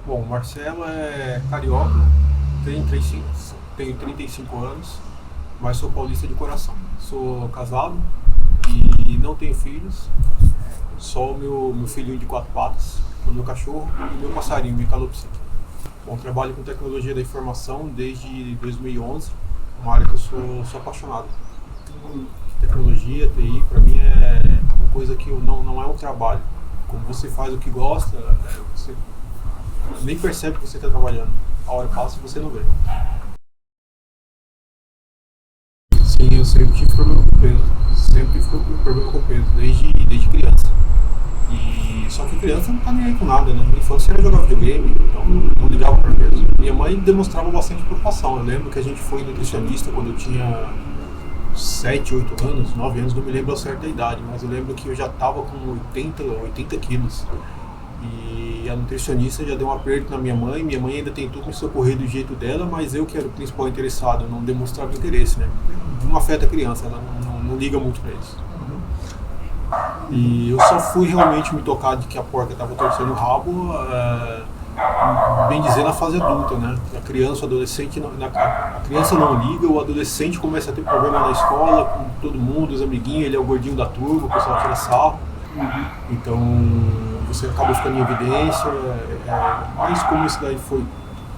Bom, Marcelo é carioca, tenho 35 anos, mas sou paulista de coração. Sou casado e não tenho filhos, só o meu filhinho de quatro patas, o meu cachorro e o meu passarinho, minha calopsita. Bom, trabalho com tecnologia da informação desde 2011, uma área que eu sou apaixonado. Tecnologia, TI, para mim é uma coisa que não é um trabalho. Como você faz o que gosta, você nem percebe que você está trabalhando. A hora passa e você não vê. Sim, eu sempre tive problema com peso. Sempre tive problema com peso, desde criança. E só que criança não tá nem aí com nada, né? Na infância era jogar videogame, então não ligava para peso. Minha mãe demonstrava bastante preocupação. Eu lembro que a gente foi nutricionista quando eu tinha 7, 8 anos, 9 anos, não me lembro a certa idade, mas eu lembro que eu já estava com 80 quilos. E a nutricionista já deu um aperto na minha mãe ainda tentou me socorrer do jeito dela, mas eu que era o principal interessado, eu não demonstrava interesse, né? Não afeta a criança, ela não liga muito para isso. E eu só fui realmente me tocar de que a porca estava torcendo o rabo, bem dizer, na fase adulta, né? A criança, o adolescente, a criança não liga, o adolescente começa a ter problema na escola, com todo mundo, os amiguinhos, ele é o gordinho da turma, o pessoal tira sarro. Então você acaba ficando em evidência, mas como isso daí foi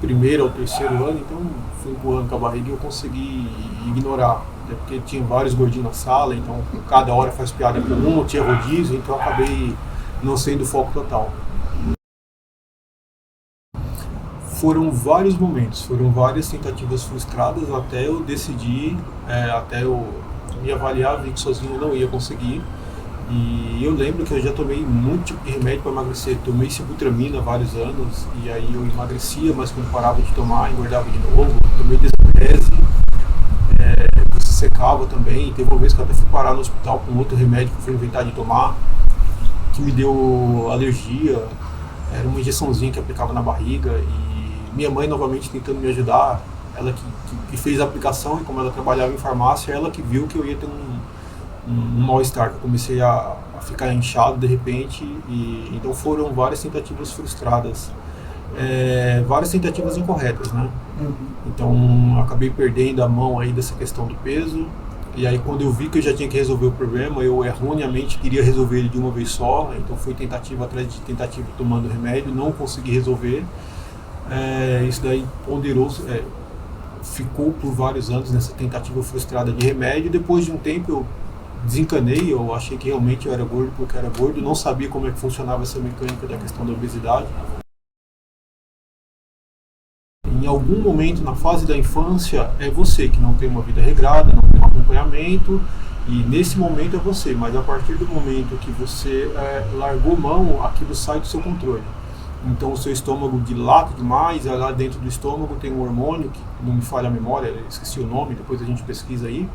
primeiro ou terceiro ano, então fui empurrando com a barriga e eu consegui ignorar. Até porque tinha vários gordinhos na sala, então cada hora faz piada com um, tinha rodízio, então eu acabei não sendo o foco total. Foram vários momentos, foram várias tentativas frustradas até eu decidir, até eu me avaliar, vi que sozinho eu não ia conseguir. E eu lembro que eu já tomei muito tipo de remédio para emagrecer. Tomei sibutramina há vários anos e aí eu emagrecia, mas quando parava de tomar, engordava de novo. Tomei desinprese, você secava também. Teve uma vez que eu até fui parar no hospital com outro remédio que eu fui inventar de tomar, que me deu alergia. Era uma injeçãozinha que aplicava na barriga e minha mãe novamente tentando me ajudar. Ela que fez a aplicação e como ela trabalhava em farmácia, ela que viu que eu ia ter um mal-estar, que eu comecei a ficar inchado de repente, e então foram várias tentativas frustradas, várias tentativas incorretas, né? Então acabei perdendo a mão aí dessa questão do peso, e aí quando eu vi que eu já tinha que resolver o problema, eu erroneamente queria resolver ele de uma vez só, então foi tentativa atrás de tentativa tomando remédio, não consegui resolver. Isso daí ficou por vários anos nessa tentativa frustrada de remédio, e depois de um tempo eu desencanei, eu achei que realmente eu era gordo porque era gordo, não sabia como é que funcionava essa mecânica da questão da obesidade. Em algum momento na fase da infância é você que não tem uma vida regrada, não tem um acompanhamento, e nesse momento é você, mas a partir do momento que você largou mão, aquilo sai do seu controle. Então o seu estômago dilata demais, lá dentro do estômago tem um hormônio, que não me falha a memória, esqueci o nome, depois a gente pesquisa aí.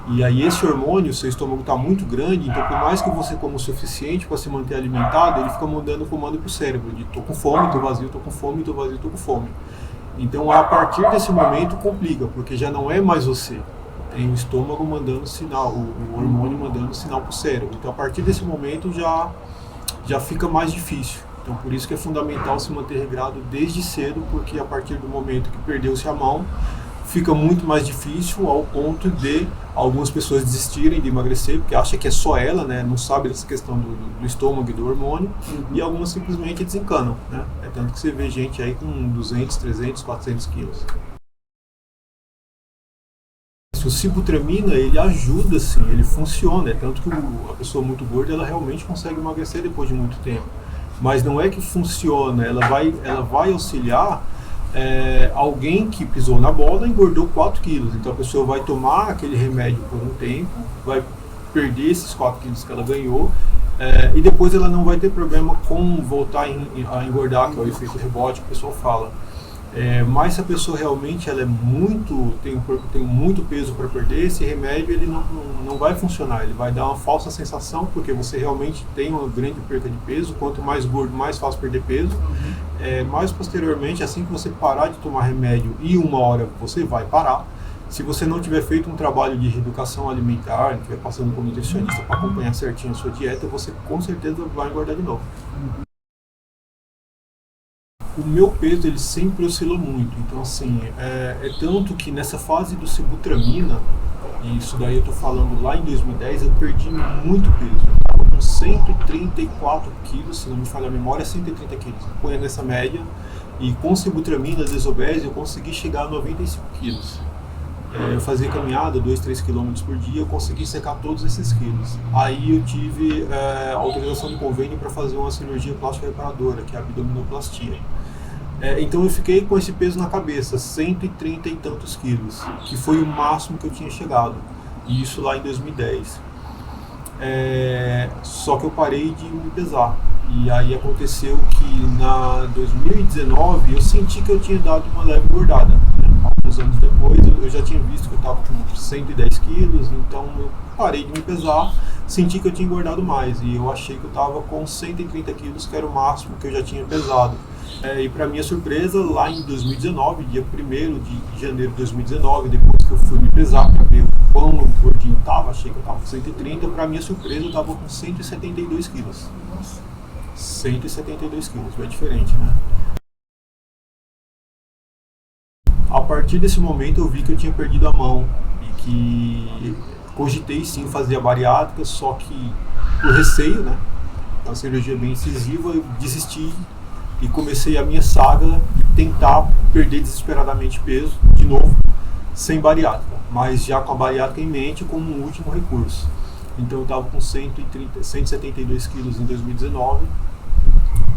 E aí esse hormônio, seu estômago está muito grande, então por mais que você coma o suficiente para se manter alimentado, ele fica mandando comando para o cérebro, de tô com fome, tô vazio, tô com fome, tô vazio, tô com fome. Então a partir desse momento complica, porque já não é mais você. Tem o estômago mandando sinal, o hormônio mandando sinal para o cérebro. Então a partir desse momento já fica mais difícil. Então por isso que é fundamental se manter regrado desde cedo, porque a partir do momento que perdeu-se a mão, fica muito mais difícil ao ponto de algumas pessoas desistirem de emagrecer, porque acha que é só ela, né? Não sabe dessa questão do estômago e do hormônio, e algumas simplesmente desencanam, né? É tanto que você vê gente aí com 200, 300, 400 quilos. O sibutramina, ele ajuda sim, ele funciona, é tanto que a pessoa muito gorda, ela realmente consegue emagrecer depois de muito tempo. Mas não é que funciona, ela vai auxiliar alguém que pisou na bola e engordou 4 quilos. Então a pessoa vai tomar aquele remédio por um tempo, vai perder esses 4 quilos que ela ganhou, e depois ela não vai ter problema com voltar a engordar, que é o efeito rebote que o pessoal fala. Mas se a pessoa realmente ela tem muito peso para perder, esse remédio ele não vai funcionar, ele vai dar uma falsa sensação, porque você realmente tem uma grande perda de peso, quanto mais gordo, mais fácil perder peso. Mais posteriormente, assim que você parar de tomar remédio e uma hora você vai parar, se você não tiver feito um trabalho de reeducação alimentar, não estiver passando por um nutricionista para acompanhar certinho a sua dieta, você com certeza vai engordar de novo. O meu peso ele sempre oscilou muito, então assim, é tanto que nessa fase do Sibutramina, e isso daí eu tô falando lá em 2010, eu perdi muito peso. Eu estava com 134 quilos, se não me falha a memória, 130 quilos. Põe nessa média, e com Sibutramina, Desobese, eu consegui chegar a 95 quilos. Eu fazia caminhada, 2, 3 quilômetros por dia, eu consegui secar todos esses quilos. Aí eu tive autorização do convênio para fazer uma cirurgia plástica reparadora, que é a abdominoplastia. Então eu fiquei com esse peso na cabeça, 130 e tantos quilos, que foi o máximo que eu tinha chegado, e isso lá em 2010. Só que eu parei de me pesar, e aí aconteceu que na 2019 eu senti que eu tinha dado uma leve engordada, né? Alguns anos depois eu já tinha visto que eu estava com 110 quilos, então eu parei de me pesar, senti que eu tinha engordado mais, e eu achei que eu estava com 130 quilos, que era o máximo que eu já tinha pesado. E para minha surpresa, lá em 2019, dia 1º de janeiro de 2019, depois que eu fui me pesar para ver o quão gordinho estava, achei que eu estava com 130, para minha surpresa eu estava com 172 quilos. 172 quilos, bem diferente, né? A partir desse momento eu vi que eu tinha perdido a mão e que cogitei sim fazer a bariátrica, só que por receio, né? Uma cirurgia bem incisiva, eu desisti e comecei a minha saga de tentar perder desesperadamente peso de novo, sem bariátrica, mas já com a bariátrica em mente como um último recurso. Então eu estava com 172 quilos em 2019,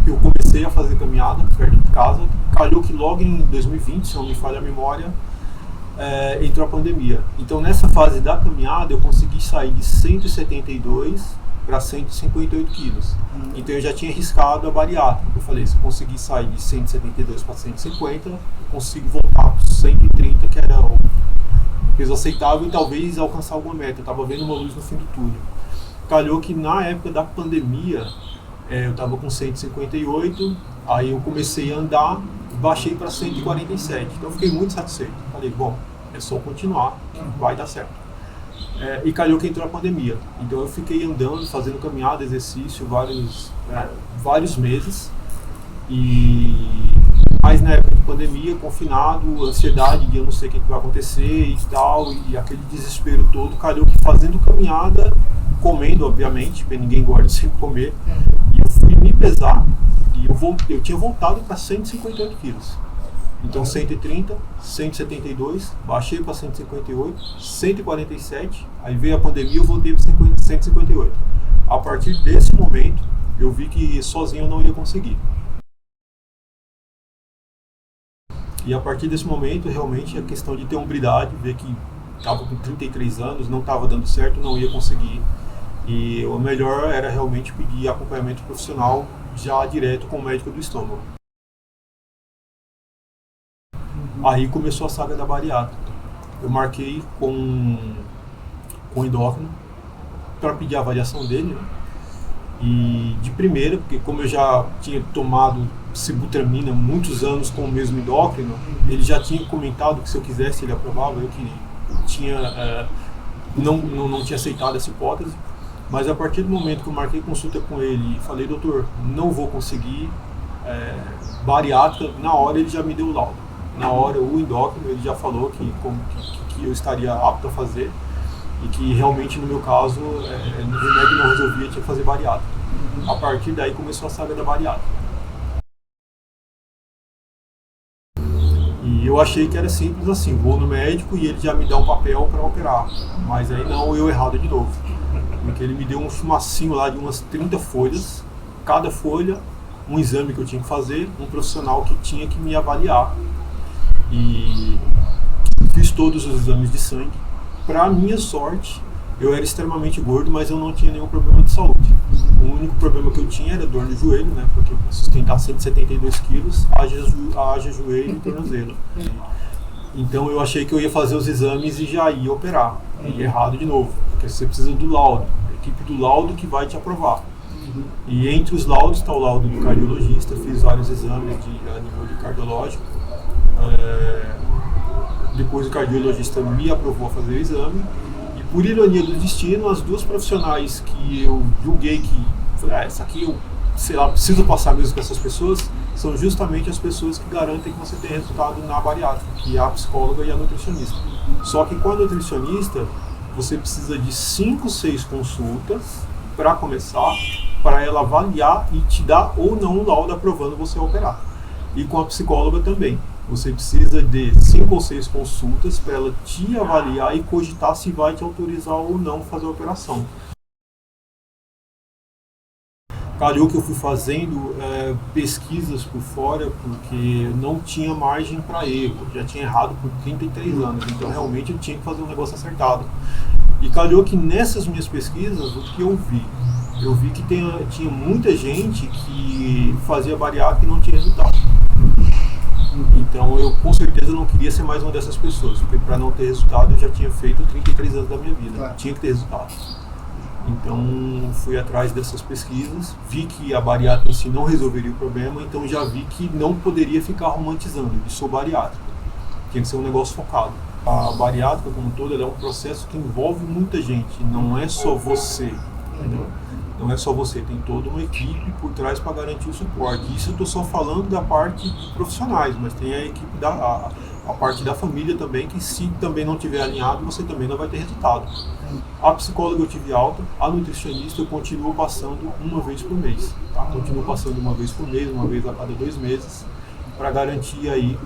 eu comecei a fazer caminhada perto de casa, calhou que logo em 2020, se não me falha a memória, entrou a pandemia. Então nessa fase da caminhada eu consegui sair de 172 para 158 quilos. Então eu já tinha arriscado a bariátrica. Eu falei, se eu conseguir sair de 172 para 150, eu consigo voltar para 130, que era o peso aceitável, e talvez alcançar alguma meta. Eu estava vendo uma luz no fim do túnel. Calhou que na época da pandemia, eu estava com 158, aí eu comecei a andar, baixei para 147. Então eu fiquei muito satisfeito. Falei, bom, é só continuar, vai dar certo. E calhou que entrou a pandemia. Então eu fiquei andando, fazendo caminhada, exercício, vários meses. Mas na época de pandemia, confinado, ansiedade de eu não sei o que vai acontecer e tal, e aquele desespero todo, calhou que fazendo caminhada, comendo, obviamente, porque ninguém gosta sem comer, e eu fui me pesar, e eu tinha voltado para 158 quilos. Então 130, 172, baixei para 158, 147, aí veio a pandemia e eu voltei para 158. A partir desse momento, eu vi que sozinho eu não ia conseguir. E a partir desse momento, realmente, a questão de ter hombridade, ver que estava com 33 anos, não estava dando certo, não ia conseguir. E o melhor era realmente pedir acompanhamento profissional já direto com o médico do estômago. Aí começou a saga da bariátrica. Eu marquei com o endócrino para pedir a avaliação dele, né? E de primeira, porque como eu já tinha tomado Sibutramina muitos anos com o mesmo endócrino, ele já tinha comentado que se eu quisesse ele aprovava, eu que não tinha aceitado essa hipótese. Mas a partir do momento que eu marquei consulta com ele e falei, doutor, não vou conseguir bariátrica, na hora ele já me deu o laudo. Na hora o endócrino ele já falou que eu estaria apto a fazer e que realmente no meu caso no remédio não resolvia, tinha que fazer bariátrica. A partir daí começou a saga da bariátrica. E eu achei que era simples assim, vou no médico e ele já me dá um papel para operar. Mas aí não, eu errado de novo. Porque ele me deu um chumacinho lá de umas 30 folhas, cada folha um exame que eu tinha que fazer, um profissional que tinha que me avaliar. E fiz todos os exames de sangue. Para minha sorte, eu era extremamente gordo, mas eu não tinha nenhum problema de saúde. O único problema que eu tinha era dor no joelho, né? Porque sustentar 172 quilos, haja joelho e tornozelo. Então eu achei que eu ia fazer os exames e já ia operar. E errado de novo, porque você precisa do laudo. A equipe do laudo que vai te aprovar. E entre os laudos está o laudo do cardiologista, fiz vários exames a nível de cardiológico. Depois o cardiologista me aprovou a fazer o exame e por ironia do destino, as duas profissionais que eu julguei que essa aqui eu, sei lá, preciso passar mesmo com essas pessoas, são justamente as pessoas que garantem que você tem resultado na bariátrica, que é a psicóloga e a nutricionista. Só que com a nutricionista, você precisa de 5, 6 consultas para começar, para ela avaliar e te dar ou não um laudo aprovando você a operar. E com a psicóloga também. Você precisa de 5 ou 6 consultas para ela te avaliar e cogitar se vai te autorizar ou não fazer a operação. Calhou que eu fui fazendo pesquisas por fora, porque não tinha margem para erro. Eu já tinha errado por 33 anos, então realmente eu tinha que fazer um negócio acertado. E calhou que nessas minhas pesquisas, o que eu vi? Eu vi que tinha muita gente que fazia bariátrica e não tinha resultado. Então eu com certeza não queria ser mais uma dessas pessoas, porque para não ter resultado eu já tinha feito 33 anos da minha vida, claro. Tinha que ter resultado. Então fui atrás dessas pesquisas, vi que a bariátrica em si não resolveria o problema, então já vi que não poderia ficar romantizando, eu sou bariátrica, tinha que ser um negócio focado. A bariátrica como um todo ela é um processo que envolve muita gente, não é só você, entendeu? Não é só você, tem toda uma equipe por trás para garantir o suporte. Isso eu estou só falando da parte de profissionais, mas tem a equipe a parte da família também, que se também não tiver alinhado, você também não vai ter resultado. A psicóloga eu tive alta, a nutricionista eu continuo passando uma vez por mês. Tá? Continuo passando uma vez por mês, uma vez a cada 2 meses, para garantir aí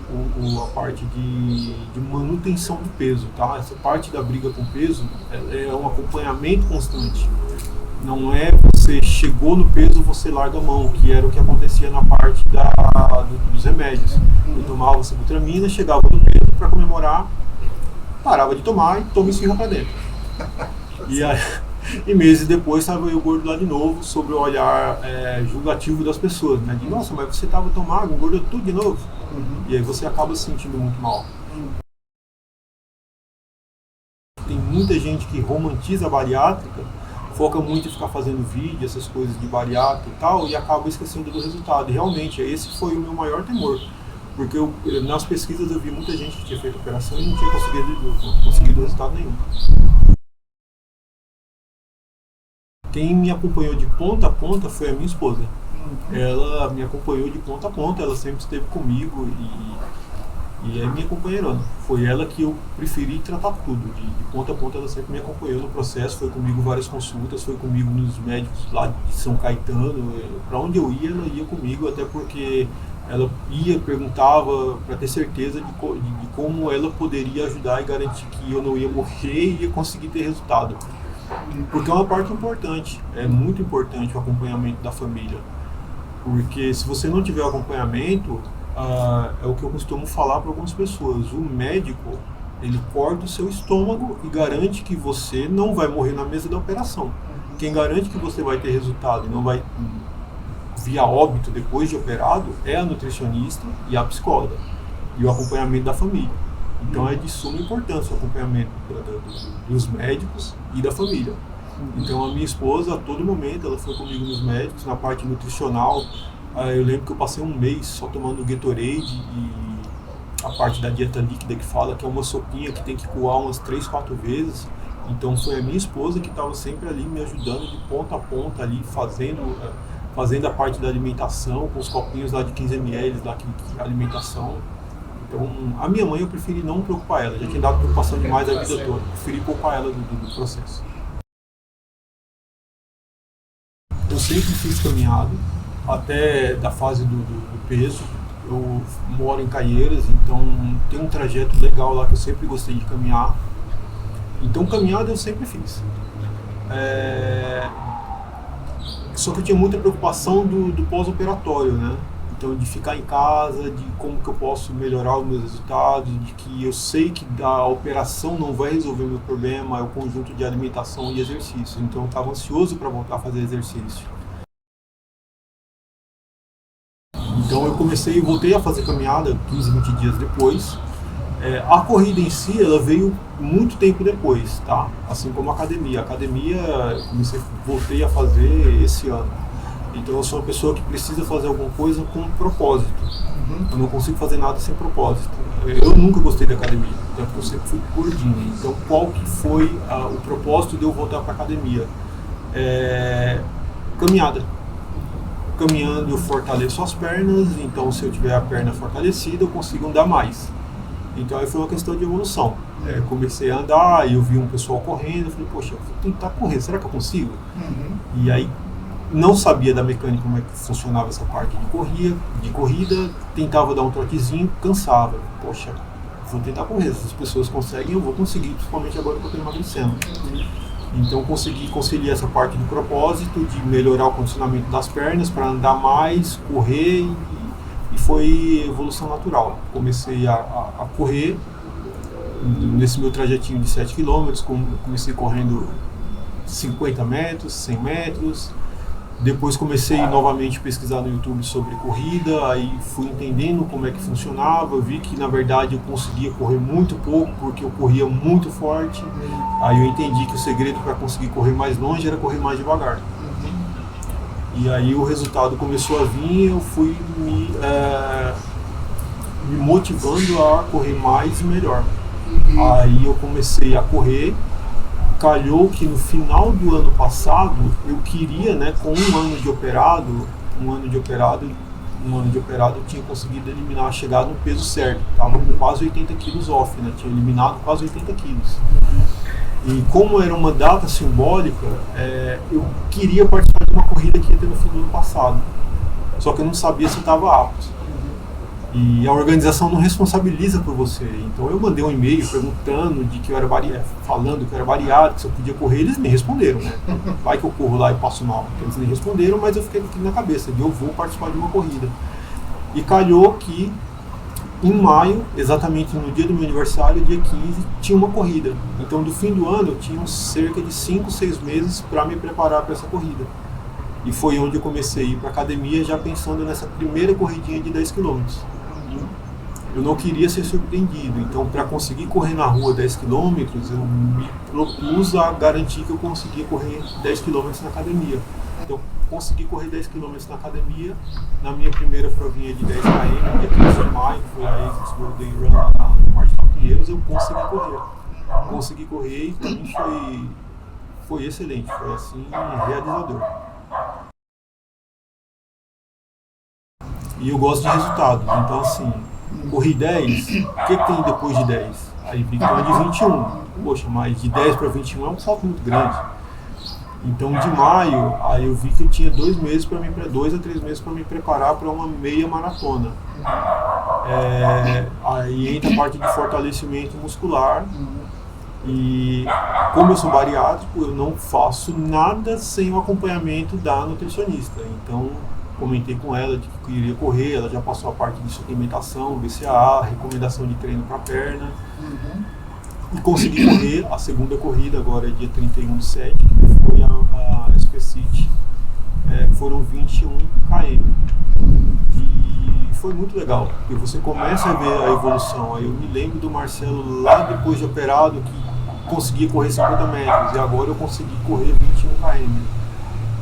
a parte de manutenção do peso. Tá? Essa parte da briga com peso é um acompanhamento constante. Não é você chegou no peso, você larga a mão, que era o que acontecia na parte dos remédios. Eu tomava sibutramina, chegava no peso para comemorar, parava de tomar e toma esfirra para dentro. E meses depois estava eu gordo lá de novo, sobre o olhar julgativo das pessoas, né? De nossa, mas você estava tão magro, engordou tudo de novo. E aí você acaba se sentindo muito mal. Tem muita gente que romantiza a bariátrica, foca muito em ficar fazendo vídeo, essas coisas de bariátrica e tal, e acaba esquecendo do resultado. E realmente, esse foi o meu maior temor. Porque nas pesquisas eu vi muita gente que tinha feito operação e não tinha conseguido resultado nenhum. Quem me acompanhou de ponta a ponta foi a minha esposa. Ela me acompanhou de ponta a ponta, ela sempre esteve comigo e é minha companheirona. Foi ela que eu preferi tratar tudo. De ponta a ponta ela sempre me acompanhou no processo, foi comigo várias consultas, foi comigo nos médicos lá de São Caetano. Para onde eu ia, ela ia comigo, até porque ela perguntava para ter certeza de como ela poderia ajudar e garantir que eu não ia morrer e ia conseguir ter resultado. Porque é uma parte importante, é muito importante o acompanhamento da família. Porque se você não tiver acompanhamento, é o que eu costumo falar para algumas pessoas. O médico, ele corta o seu estômago e garante que você não vai morrer na mesa da operação. Quem garante que você vai ter resultado e não vai via óbito depois de operado é a nutricionista e a psicóloga. E o acompanhamento da família. Então é de suma importância o acompanhamento dos médicos e da família. Então a minha esposa, a todo momento, ela foi comigo nos médicos, na parte nutricional. Eu lembro que eu passei um mês só tomando Gatorade e a parte da dieta líquida que fala que é uma sopinha que tem que coar umas 3, 4 vezes. Então foi a minha esposa que estava sempre ali me ajudando de ponta a ponta ali, fazendo a parte da alimentação, com os copinhos lá de 15 ml da alimentação. Então a minha mãe eu preferi não preocupar ela, já tinha dado preocupação demais a vida toda, preferi poupar ela do processo. Eu sempre fiz caminhada, até da fase do peso. Eu moro em Caieiras, então tem um trajeto legal lá que eu sempre gostei de caminhar. Então caminhada eu sempre fiz. Só que eu tinha muita preocupação do pós-operatório, né? Então de ficar em casa, de como que eu posso melhorar os meus resultados, de que eu sei que a operação não vai resolver o meu problema, é o conjunto de alimentação e exercício. Então eu estava ansioso para voltar a fazer exercício. Então eu voltei a fazer caminhada 15, 20 dias depois. A corrida em si, ela veio muito tempo depois, tá? Assim como a academia. A academia eu voltei a fazer esse ano. Então eu sou uma pessoa que precisa fazer alguma coisa com propósito. Eu não consigo fazer nada sem propósito. Eu nunca gostei da academia, até porque eu sempre fui gordinho. Então qual que foi o propósito de eu voltar para a academia? Caminhada. caminhando eu fortaleço as pernas, então se eu tiver a perna fortalecida eu consigo andar mais. Então aí foi uma questão de evolução. Comecei a andar, eu vi um pessoal correndo, eu falei, poxa, eu vou tentar correr, será que eu consigo? E aí não sabia da mecânica como é que funcionava essa parte de corrida, tentava dar um trotezinho, cansava. Poxa, vou tentar correr, se as pessoas conseguem, eu vou conseguir, principalmente agora que eu estou emagrecendo. Então consegui conciliar essa parte do propósito, de melhorar o condicionamento das pernas para andar mais, correr, e foi evolução natural. Comecei a correr nesse meu trajetinho de 7 km, comecei correndo 50 metros, 100 metros. Depois comecei novamente a pesquisar no YouTube sobre corrida, aí fui entendendo como é que funcionava, vi que na verdade eu conseguia correr muito pouco porque eu corria muito forte. Aí eu entendi que o segredo para conseguir correr mais longe era correr mais devagar. E aí o resultado começou a vir, eu fui me motivando a correr mais e melhor. Aí eu comecei a correr. Calhou que no final do ano passado eu queria, né, com um ano de operado eu tinha conseguido eliminar, chegar no peso certo, estava com quase 80 quilos off, né, tinha eliminado quase 80 quilos. E como era uma data simbólica, eu queria participar de uma corrida que ia ter no fim do ano passado, só que eu não sabia se eu estava apto. E a organização não responsabiliza por você. Então eu mandei um e-mail perguntando de que eu era falando que eu era bariátrico, que se eu podia correr, eles me responderam, né? Vai que eu corro lá e passo mal. Eles me responderam, mas eu fiquei aqui na cabeça de eu vou participar de uma corrida. E calhou que em maio, exatamente no dia do meu aniversário, dia 15, tinha uma corrida. Então do fim do ano eu tinha cerca de 5, 6 meses para me preparar para essa corrida. E foi onde eu comecei a ir para academia já pensando nessa primeira corridinha de 10 km. Eu não queria ser surpreendido, então para conseguir correr na rua 10 km, eu me propus a garantir que eu conseguia correr 10 km na academia. Então consegui correr 10 km na academia, na minha primeira provinha de 10 km, dia 15 de maio, que foi a ASICS Golden Run lá no Marginal Pinheiros, eu consegui correr. Consegui correr e para mim foi excelente, foi assim, realizador. E eu gosto de resultados, então assim, corri 10, o que tem depois de 10? Aí vitória de 21. Poxa, mas de 10 para 21 é um salto muito grande. Então de maio, aí eu vi que eu tinha 2 a 3 meses para me preparar para uma meia maratona. Aí entra a parte de fortalecimento muscular. E como eu sou bariátrico, eu não faço nada sem o acompanhamento da nutricionista. Então comentei com ela de que eu queria correr, ela já passou a parte de suplementação, BCAA, recomendação de treino para perna. E consegui correr a segunda corrida, agora é dia 31/7, que foi a SP-City, foram 21 km. E foi muito legal, porque você começa a ver a evolução. Aí eu me lembro do Marcelo lá depois de operado que conseguia correr 50 metros, e agora eu consegui correr 21 km.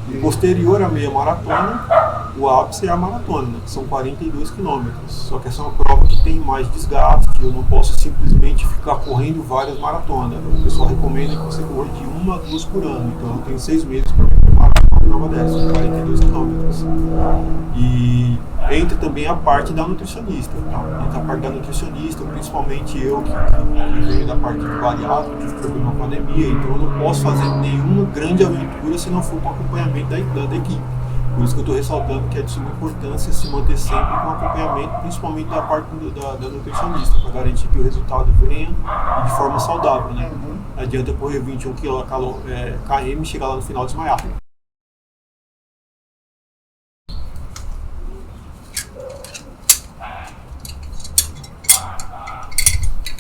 E posterior à meia maratona, o ápice é a maratona, né, que são 42 quilômetros. Só que essa é uma prova que tem mais desgaste, eu não posso simplesmente ficar correndo várias maratonas. O pessoal recomenda que você corra de 1 a 2 por ano, então eu tenho 6 meses para me preparar para uma prova dessa, 42 quilômetros. E entra também a parte da nutricionista, tá? Entra a parte da nutricionista, principalmente eu que venho da parte de bariátrica, tive problema com anemia, então eu não posso fazer nenhuma grande aventura se não for com acompanhamento da equipe. Por isso que eu estou ressaltando que é de suma importância se manter sempre com acompanhamento, principalmente da parte da nutricionista, para garantir que o resultado venha e de forma saudável, né? Não adianta correr 21 km e chegar lá no final desmaiar.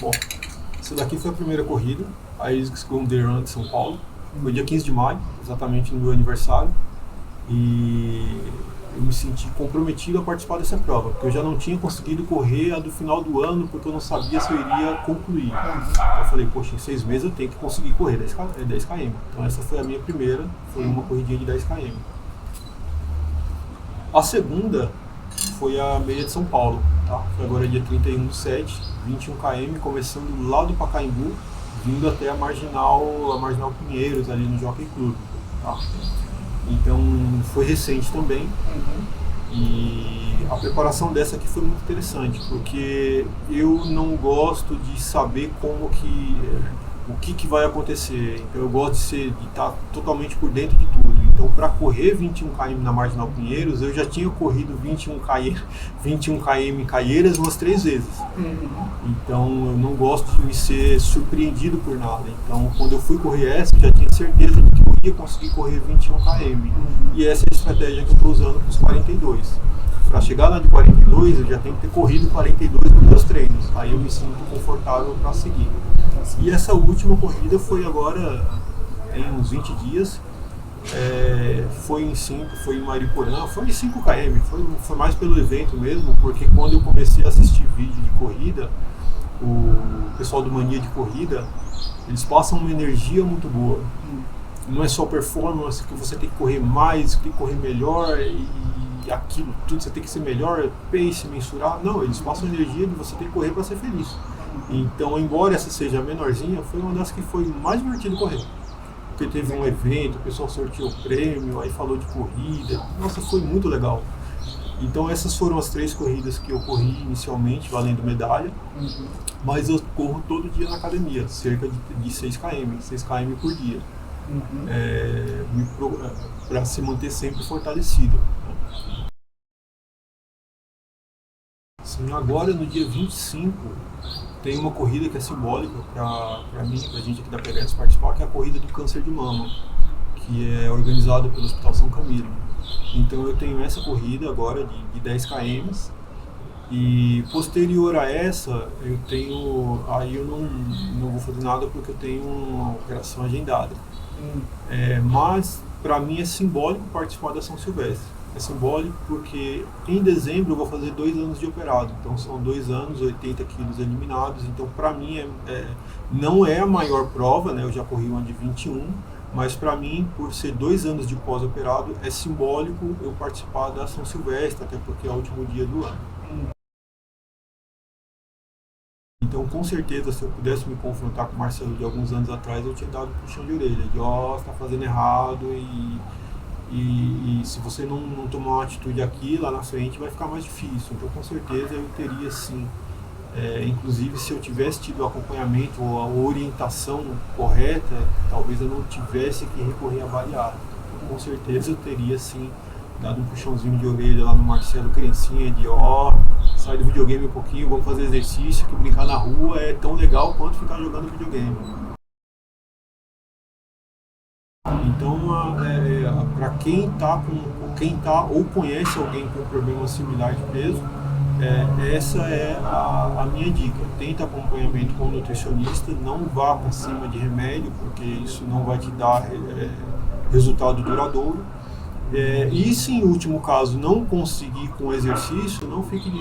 Bom, essa daqui foi a primeira corrida, a ASICS Golden Run de São Paulo. Foi dia 15 de maio, exatamente no meu aniversário. E eu me senti comprometido a participar dessa prova, porque eu já não tinha conseguido correr a do final do ano, porque eu não sabia se eu iria concluir. Eu falei, poxa, em 6 meses eu tenho que conseguir correr 10 km. Então essa foi a minha primeira, foi uma corridinha de 10 km. A segunda foi a meia de São Paulo, tá? Foi agora dia 31/7, 21 km, começando lá do Pacaembu, vindo até a Marginal Pinheiros, ali no Jockey Club, tá? Então foi recente também. Uhum. E a preparação dessa aqui foi muito interessante, porque eu não gosto de saber o que vai acontecer. Então eu gosto de estar totalmente por dentro de tudo. Então para correr 21 km na Marginal Pinheiros, eu já tinha corrido 21 km em Caieiras umas 3 vezes. Uhum. Então eu não gosto de me ser surpreendido por nada. Então quando eu fui correr essa, eu já tinha certeza de que eu ia conseguir correr 21 km. Uhum. E essa é a estratégia que eu estou usando para os 42. Para chegar lá de 42, eu já tenho que ter corrido 42 nos meus treinos. Aí eu me sinto confortável para seguir. E essa última corrida foi agora, tem uns 20 dias. Foi em Mariporã, foi em 5 km, foi mais pelo evento mesmo, porque quando eu comecei a assistir vídeo de corrida, o pessoal do Mania de Corrida, eles passam uma energia muito boa. Não é só performance, que você tem que correr mais, tem que correr melhor e aquilo tudo, você tem que ser melhor, pace, mensurar. Não, eles passam energia de você ter que correr para ser feliz. Então, embora essa seja a menorzinha, foi uma das que foi mais divertido correr. Porque teve um evento, o pessoal sorteou prêmio, aí falou de corrida. Nossa, foi muito legal. Então essas foram as 3 corridas que eu corri inicialmente, valendo medalha. Uhum. Mas eu corro todo dia na academia, cerca de 6 km, 6 km por dia. Uhum. Para se manter sempre fortalecido. Assim, agora no dia 25 tem uma corrida que é simbólica para mim, para a gente aqui da PHS participar, que é a corrida do câncer de mama, que é organizada pelo Hospital São Camilo. Então eu tenho essa corrida agora de 10 km e posterior a essa aí eu não vou fazer nada porque eu tenho uma operação agendada. Mas para mim é simbólico participar da São Silvestre. É simbólico porque em dezembro eu vou fazer 2 anos de operado. Então são 2 anos, 80 quilos eliminados. Então para mim não é a maior prova, né? Eu já corri uma de 21, mas para mim, por ser 2 anos de pós-operado, é simbólico eu participar da São Silvestre, até porque é o último dia do ano. Então, com certeza, se eu pudesse me confrontar com o Marcelo de alguns anos atrás, eu tinha dado um puxão de orelha, de você está fazendo errado e se você não tomar uma atitude aqui, lá na frente vai ficar mais difícil. Então, com certeza, eu teria sim. Inclusive, se eu tivesse tido o acompanhamento ou a orientação correta, talvez eu não tivesse que recorrer à bariátrica. Então, com certeza, eu teria sim dado um puxãozinho de orelha lá no Marcelo criancinha, de sai do videogame um pouquinho, vamos fazer exercício, que brincar na rua é tão legal quanto ficar jogando videogame. Então, para quem tá ou conhece alguém com problema similar de peso, essa é a minha dica. Tenta acompanhamento com o nutricionista, não vá para cima de remédio, porque isso não vai te dar resultado duradouro. E se em último caso não conseguir com exercício, não fique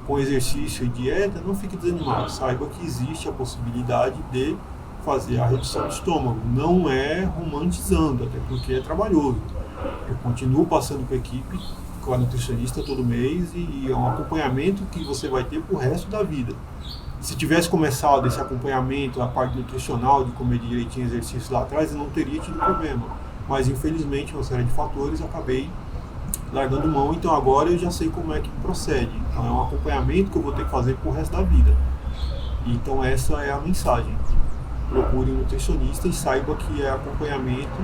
com exercício e dieta, não fique desanimado. Saiba que existe a possibilidade de fazer a redução do estômago. Não é romantizando, até porque é trabalhoso. Eu continuo passando com a equipe, com a nutricionista todo mês e é um acompanhamento que você vai ter pro resto da vida. Se tivesse começado esse acompanhamento, a parte nutricional, de comer direitinho exercício lá atrás, eu não teria tido problema. Mas infelizmente, uma série de fatores, acabei largando mão, então agora eu já sei como é que procede. Então é um acompanhamento que eu vou ter que fazer pro resto da vida. Então essa é a mensagem. Procure um nutricionista e saiba que é acompanhamento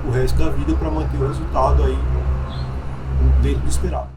o resto da vida para manter o resultado aí dentro do esperado.